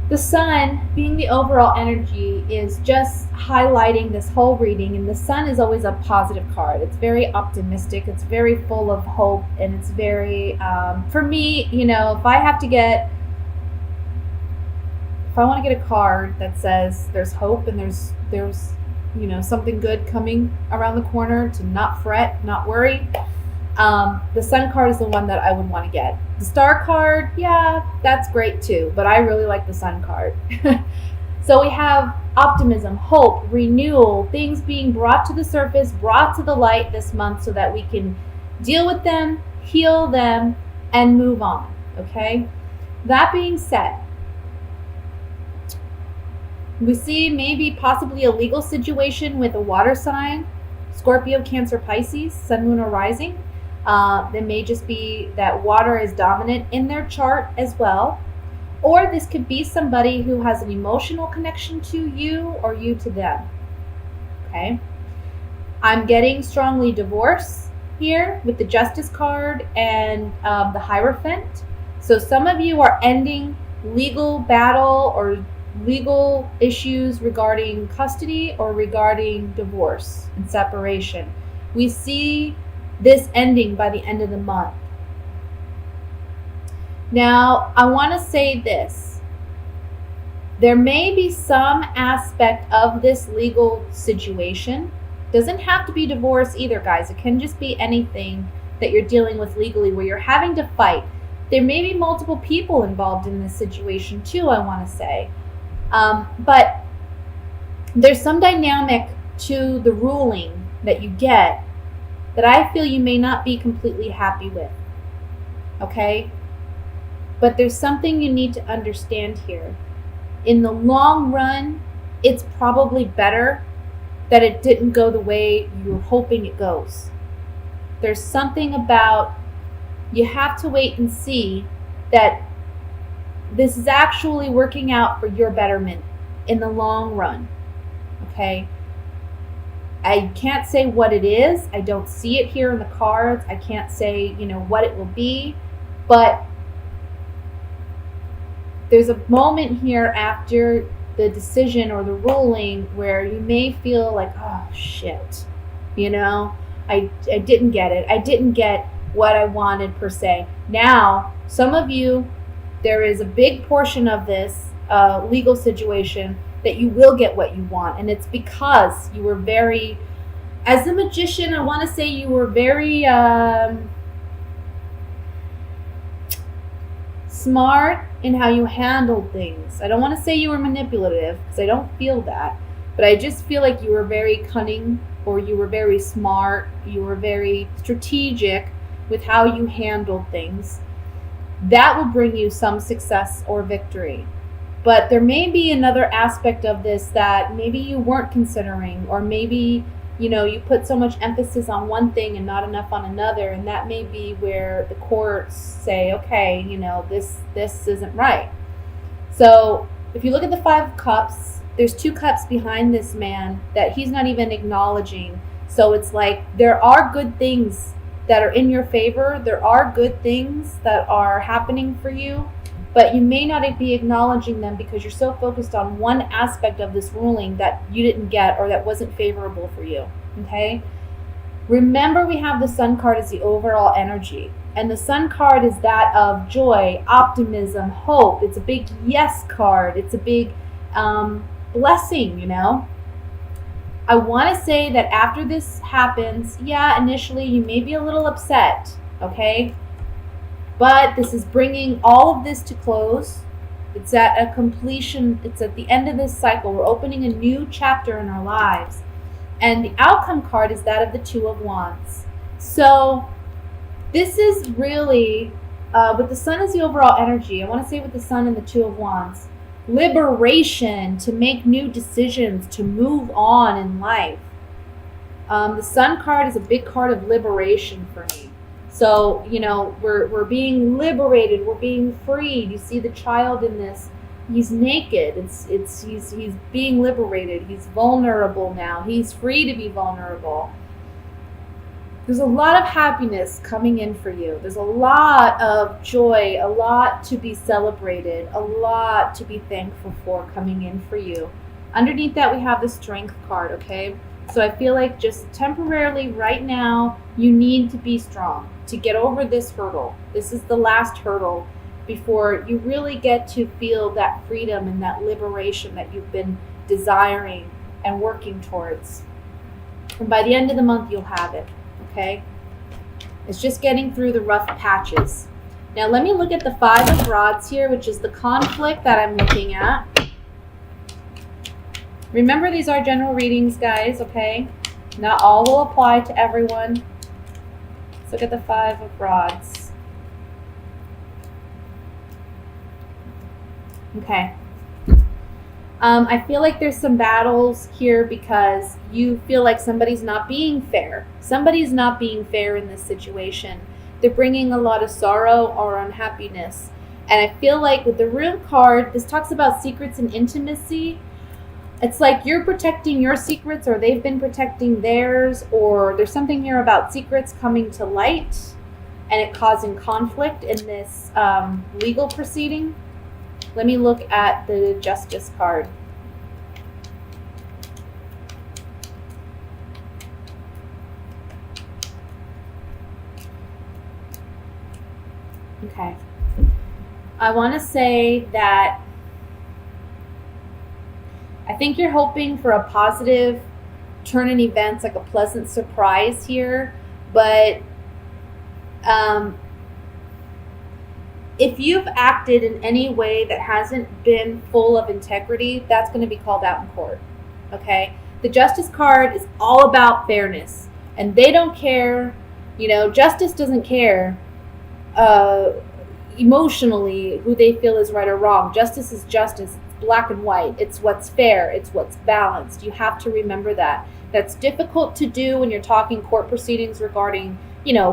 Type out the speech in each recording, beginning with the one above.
The sun, being the overall energy, is just highlighting this whole reading. And the sun is always a positive card. It's very optimistic. It's very full of hope. And it's very, for me, if I have to get, if I want to get a card that says there's hope and there's something good coming around the corner, to not fret, not worry, the sun card is the one that I would want to get. The star card, yeah, that's great too, but I really like the sun card. So we have optimism, hope, renewal, things being brought to the surface, brought to the light this month so that we can deal with them, heal them, and move on. Okay? That being said, we see maybe possibly a legal situation with a water sign, Scorpio, Cancer, Pisces, Sun, Moon, or Rising. There may just be that water is dominant in their chart as well. Or this could be somebody who has an emotional connection to you or you to them. Okay? I'm getting strongly divorce here with the Justice card and the Hierophant. So some of you are ending legal battle or legal issues regarding custody or regarding divorce and separation. We see this ending by the end of the month. Now, I want to say this. There may be some aspect of this legal situation. Doesn't have to be divorce either, guys. It can just be anything that you're dealing with legally where you're having to fight. There may be multiple people involved in this situation too, I want to say. But there's some dynamic to the ruling that you get that I feel you may not be completely happy with. Okay? But there's something you need to understand here. In the long run, it's probably better that it didn't go the way you were hoping it goes. There's something about, you have to wait and see that this is actually working out for your betterment in the long run. Okay? I can't say what it is. I don't see it here in the cards. I can't say, what it will be. But there's a moment here after the decision or the ruling where you may feel like, oh, shit. I didn't get it. I didn't get what I wanted per se. Now, some of you, there is a big portion of this legal situation that you will get what you want. And it's because you were very, as a magician, I want to say you were very smart in how you handled things. I don't want to say you were manipulative because I don't feel that. But I just feel like you were very cunning, or you were very smart. You were very strategic with how you handled things. That will bring you some success or victory. But there may be another aspect of this that maybe you weren't considering, or maybe, you put so much emphasis on one thing and not enough on another, and that may be where the courts say, okay, this isn't right. So if you look at the Five of Cups, there's two cups behind this man that he's not even acknowledging. So it's like there are good things that are in your favor. There are good things that are happening for you, but you may not be acknowledging them because you're so focused on one aspect of this ruling that you didn't get or that wasn't favorable for you. Okay? Remember, we have the Sun card as the overall energy. And the Sun card is that of joy, optimism, hope. It's a big yes card. It's a big blessing, I want to say that after this happens, yeah, initially you may be a little upset, okay? But this is bringing all of this to close. It's at a completion. It's at the end of this cycle. We're opening a new chapter in our lives. And the outcome card is that of the Two of Wands. So this is really, with the Sun as the overall energy, I want to say with the Sun and the Two of Wands, liberation, to make new decisions, to move on in life. The Sun card is a big card of liberation for me. So, we're being liberated, we're being freed. You see the child in this, he's naked. He's being liberated. He's vulnerable now. He's free to be vulnerable. There's a lot of happiness coming in for you. There's a lot of joy, a lot to be celebrated, a lot to be thankful for coming in for you. Underneath that, we have the Strength card, okay? So I feel like just temporarily right now, you need to be strong to get over this hurdle. This is the last hurdle before you really get to feel that freedom and that liberation that you've been desiring and working towards. And by the end of the month, you'll have it, okay? It's just getting through the rough patches. Now, let me look at the Five of Rods here, which is the conflict that I'm looking at. Remember, these are general readings, guys, okay? Not all will apply to everyone. Let's look at the Five of Rods. Okay. I feel like there's some battles here because you feel like somebody's not being fair. Somebody's not being fair in this situation. They're bringing a lot of sorrow or unhappiness. And I feel like with the Room card, this talks about secrets and intimacy. It's like you're protecting your secrets, or they've been protecting theirs, or there's something here about secrets coming to light and it causing conflict in this legal proceeding. Let me look at the Justice card. Okay. I want to say that I think you're hoping for a positive turn in events, like a pleasant surprise here. But if you've acted in any way that hasn't been full of integrity, that's going to be called out in court. Okay? The Justice card is all about fairness. And they don't care, justice doesn't care emotionally who they feel is right or wrong. Justice is justice. It's black and white. It's what's fair. It's what's balanced. You have to remember that. That's difficult to do when you're talking court proceedings regarding,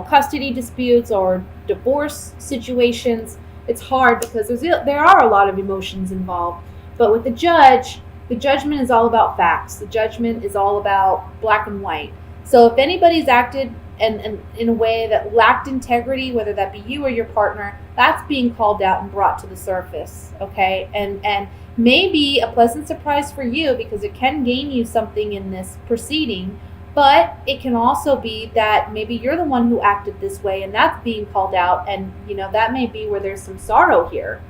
custody disputes or divorce situations. It's hard because there are a lot of emotions involved. But with the judge, the judgment is all about facts. The judgment is all about black and white. So if anybody's acted and in a way that lacked integrity, whether that be you or your partner, that's being called out and brought to the surface, okay? And maybe a pleasant surprise for you because it can gain you something in this proceeding, but it can also be that maybe you're the one who acted this way and that's being called out, and that may be where there's some sorrow here.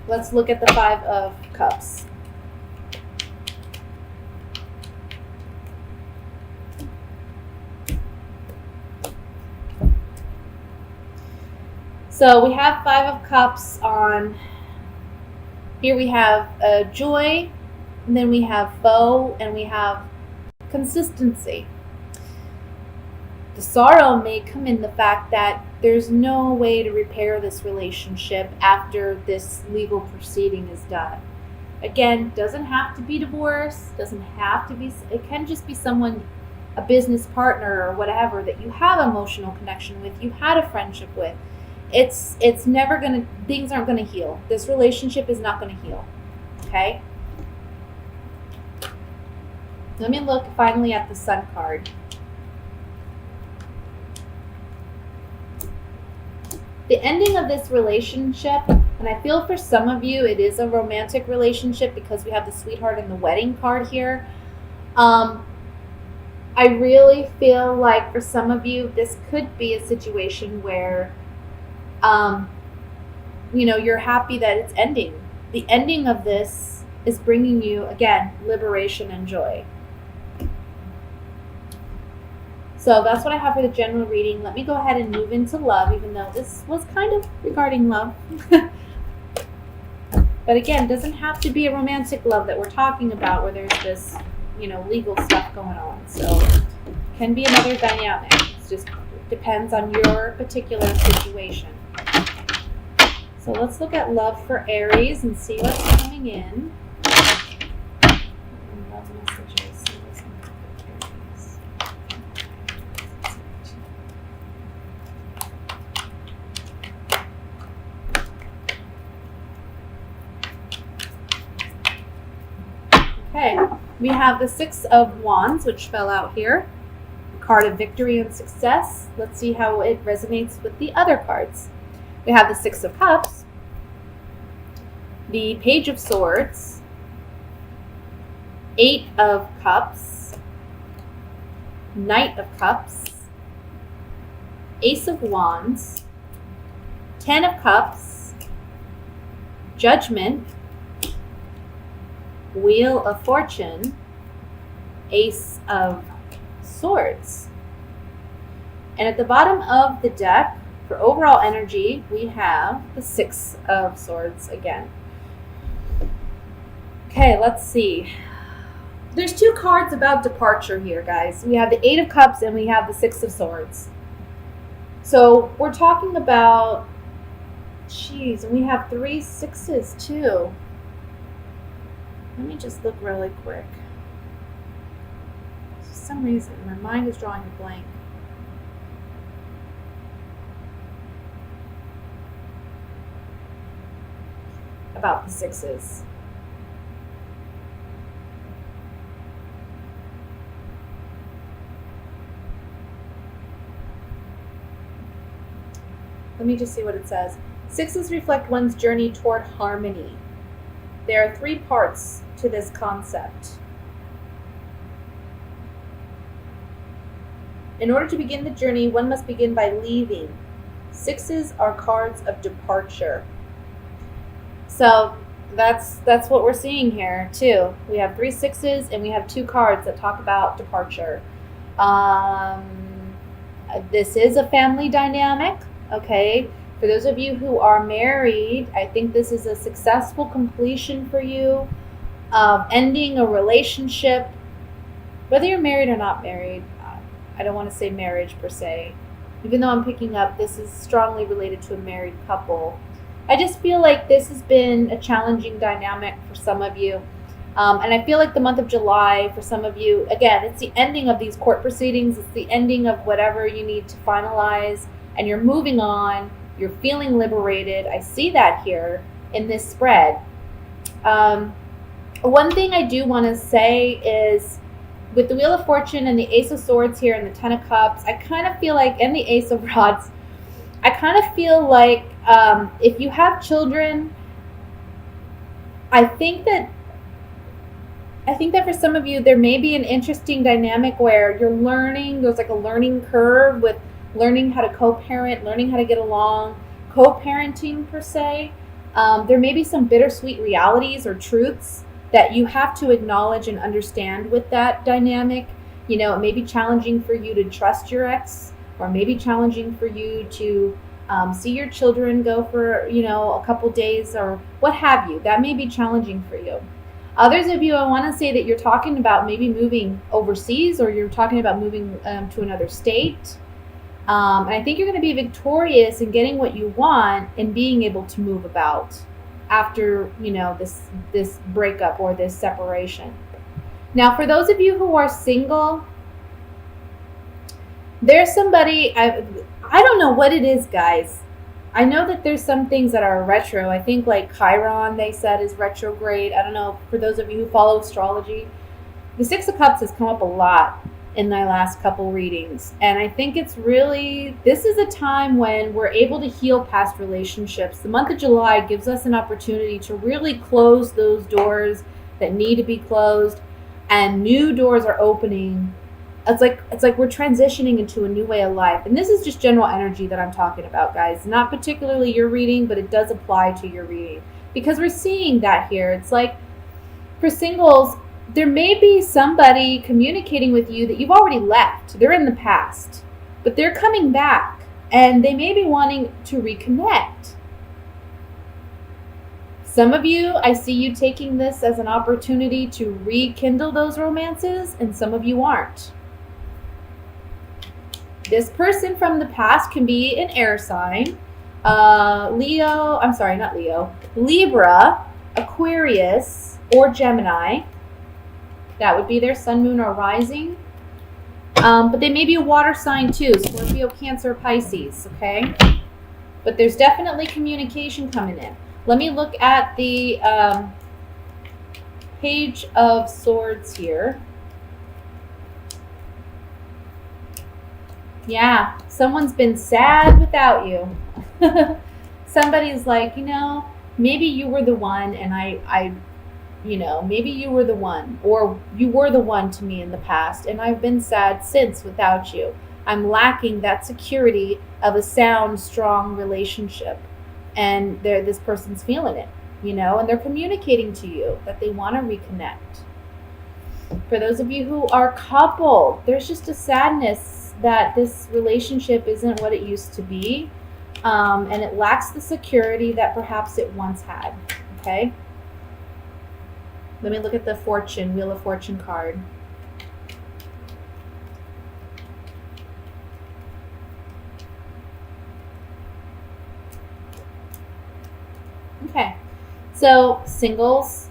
Let's look at the Five of Cups. So we have Five of Cups on, here we have joy, and then we have foe, and we have consistency. The sorrow may come in the fact that there's no way to repair this relationship after this legal proceeding is done. Again, doesn't have to be divorce, doesn't have to be, it can just be someone, a business partner or whatever that you have emotional connection with, you had a friendship with. It's never gonna, things aren't gonna heal. This relationship is not gonna heal, okay? Let me look finally at the Sun card. The ending of this relationship, and I feel for some of you it is a romantic relationship because we have the Sweetheart and the Wedding card here. I really feel like for some of you this could be a situation where you're happy that it's ending. The ending of this is bringing you, again, liberation and joy. So that's what I have for the general reading. Let me go ahead and move into love, even though this was kind of regarding love. But again, it doesn't have to be a romantic love that we're talking about where there's this, legal stuff going on. So it can be another dynamic. It just depends on your particular situation. So let's look at love for Aries and see what's coming in. Love messages. See what's coming for Aries. Okay, we have the Six of Wands, which fell out here. Card of victory and success. Let's see how it resonates with the other cards. We have the Six of Cups, the Page of Swords, Eight of Cups, Knight of Cups, Ace of Wands, Ten of Cups, Judgment, Wheel of Fortune, Ace of Swords. And at the bottom of the deck, for overall energy, we have the Six of Swords again. Okay, let's see. There's two cards about departure here, guys. We have the Eight of Cups and we have the Six of Swords. So we're talking about, and we have 3 sixes too. Let me just look really quick. For some reason, my mind is drawing a blank. About the sixes. Let me just see what it says. Sixes reflect one's journey toward harmony. There are 3 parts to this concept. In order to begin the journey, one must begin by leaving. Sixes are cards of departure. So that's what we're seeing here too. We have 3 sixes and we have 2 cards that talk about departure. This is a family dynamic, okay? For those of you who are married, I think this is a successful completion for you of ending a relationship, whether you're married or not married. I don't want to say marriage per se, even though I'm picking up this is strongly related to a married couple. I just feel like this has been a challenging dynamic for some of you. And I feel like the month of July, for some of you, again, it's the ending of these court proceedings. It's the ending of whatever you need to finalize, and you're moving on. You're feeling liberated. I see that here in this spread. One thing I do want to say is, with the Wheel of Fortune and the Ace of Swords here and the Ten of Cups, I kind of feel like, and the Ace of Rods, I kind of feel like if you have children, I think that for some of you, there may be an interesting dynamic where you're learning, there's like a learning curve with learning how to co-parent, learning how to get along, co-parenting per se. There may be some bittersweet realities or truths that you have to acknowledge and understand with that dynamic. You know, it may be challenging for you to trust your ex, or maybe challenging for you to see your children go for, a couple days or what have you. That may be challenging for you. Others of you, I want to say that you're talking about maybe moving overseas, or you're talking about moving to another state. And I think you're going to be victorious in getting what you want and being able to move about after, this breakup or this separation. Now, for those of you who are single, there's somebody, I don't know what it is, guys. I know that there's some things that are retro. I think like Chiron, they said, is retrograde. I don't know, for those of you who follow astrology. The Six of Cups has come up a lot in my last couple readings. And I think this is a time when we're able to heal past relationships. The month of July gives us an opportunity to really close those doors that need to be closed, and new doors are opening. It's like we're transitioning into a new way of life. And this is just general energy that I'm talking about, guys. Not particularly your reading, but it does apply to your reading. Because we're seeing that here. It's like, for singles, there may be somebody communicating with you that you've already left. They're in the past. But they're coming back. And they may be wanting to reconnect. Some of you, I see you taking this as an opportunity to rekindle those romances, and some of you aren't. This person from the past can be an air sign, Libra, Aquarius, or Gemini. That would be their sun, moon, or rising. But they may be a water sign too, Scorpio, Cancer, Pisces, okay? But there's definitely communication coming in. Let me look at the Page of Swords here. Yeah, someone's been sad without you. Somebody's like, maybe you were the one and maybe you were the one, or you were the one to me in the past, and I've been sad since without you. I'm lacking that security of a sound, strong relationship. And this person's feeling it, and they're communicating to you that they want to reconnect. For those of you who are coupled, there's just a sadness that this relationship isn't what it used to be, and it lacks the security that perhaps it once had. Okay? Let me look at the Wheel of Fortune card. Okay, so singles,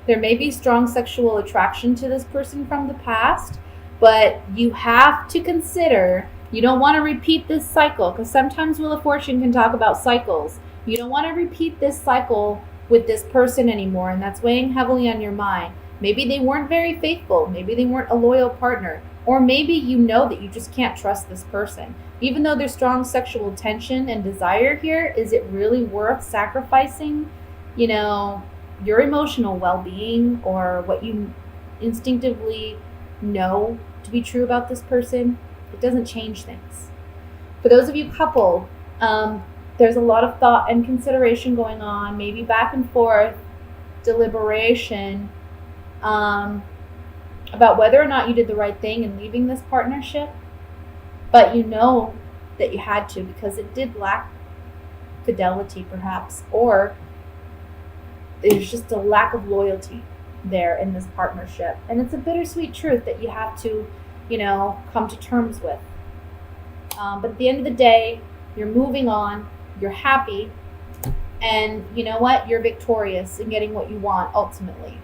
there may be strong sexual attraction to this person from the past, but you have to consider, you don't want to repeat this cycle, because sometimes Wheel of Fortune can talk about cycles. You don't want to repeat this cycle with this person anymore, and that's weighing heavily on your mind. Maybe they weren't very faithful. Maybe they weren't a loyal partner. Or maybe you know that you just can't trust this person. Even though there's strong sexual tension and desire here, is it really worth sacrificing, your emotional well-being or what you instinctively know to be true about this person? It doesn't change things. For those of you coupled, there's a lot of thought and consideration going on, maybe back and forth, deliberation, about whether or not you did the right thing in leaving this partnership, but you know that you had to because it did lack fidelity perhaps, or there's just a lack of loyalty there in this partnership. And it's a bittersweet truth that you have to, come to terms with. But at the end of the day, you're moving on, you're happy, and you know what? You're victorious in getting what you want ultimately.